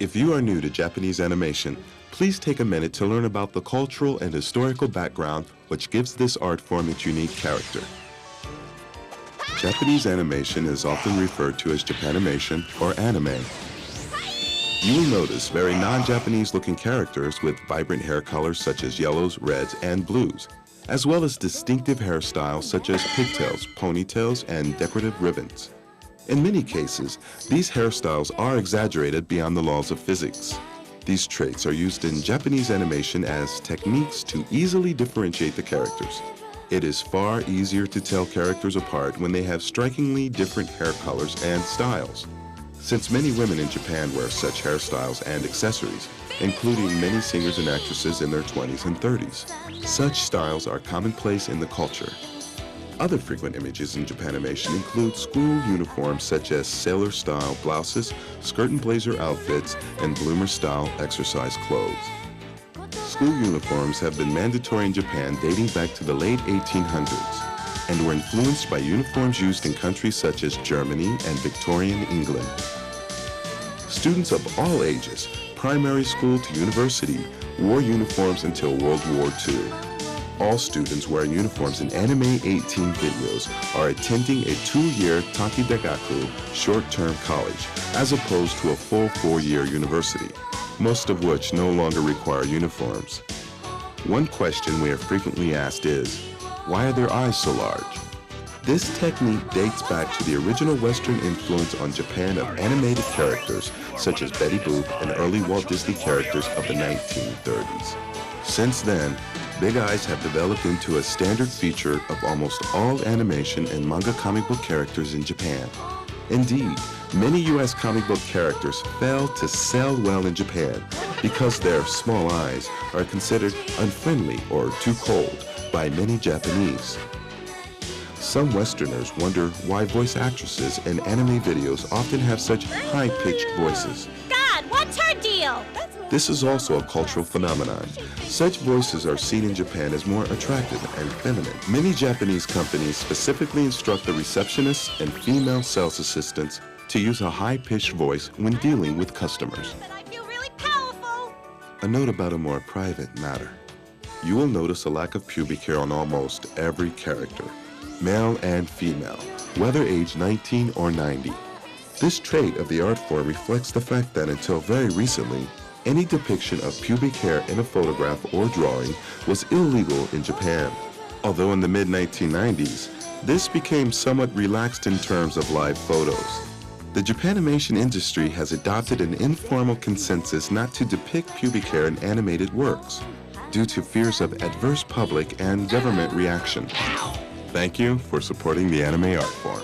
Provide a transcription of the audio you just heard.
If you are new to Japanese animation, please take a minute to learn about the cultural and historical background which gives this art form its unique character. Japanese animation is often referred to as Japanimation or anime. You will notice very non-Japanese looking characters with vibrant hair colors such as yellows, reds, and blues, as well as distinctive hairstyles such as pigtails, ponytails, and decorative ribbons. In many cases, these hairstyles are exaggerated beyond the laws of physics. These traits are used in Japanese animation as techniques to easily differentiate the characters. It is far easier to tell characters apart when they have strikingly different hair colors and styles. Since many women in Japan wear such hairstyles and accessories, including many singers and actresses in their 20s and 30s, such styles are commonplace in the culture. Other frequent images in Japanimation include school uniforms such as sailor-style blouses, skirt and blazer outfits, and bloomer-style exercise clothes. School uniforms have been mandatory in Japan dating back to the late 1800s and were influenced by uniforms used in countries such as Germany and Victorian England. Students of all ages, primary school to university, wore uniforms until World War II. All students wearing uniforms in Anime 18 videos are attending a 2-year Takidegaku short-term college, as opposed to a full 4-year university, most of which no longer require uniforms. One question we are frequently asked is, why are their eyes so large? This technique dates back to the original Western influence on Japan of animated characters such as Betty Boop and early Walt Disney characters of the 1930s. Since then, big eyes have developed into a standard feature of almost all animation and manga comic book characters in Japan. Indeed, many U.S. comic book characters fail to sell well in Japan because their small eyes are considered unfriendly or too cold by many Japanese. Some Westerners wonder why voice actresses in anime videos often have such high-pitched voices. God, what's her deal? This is also a cultural phenomenon. Such voices are seen in Japan as more attractive and feminine. Many Japanese companies specifically instruct the receptionists and female sales assistants to use a high-pitched voice when dealing with customers. But I feel really powerful. A note about a more private matter. You will notice a lack of pubic hair on almost every character, male and female, whether age 19 or 90. This trait of the art form reflects the fact that until very recently, any depiction of pubic hair in a photograph or drawing was illegal in Japan. Although in the mid-1990s, this became somewhat relaxed in terms of live photos. The Japanimation industry has adopted an informal consensus not to depict pubic hair in animated works, due to fears of adverse public and government reaction. Thank you for supporting the anime art form.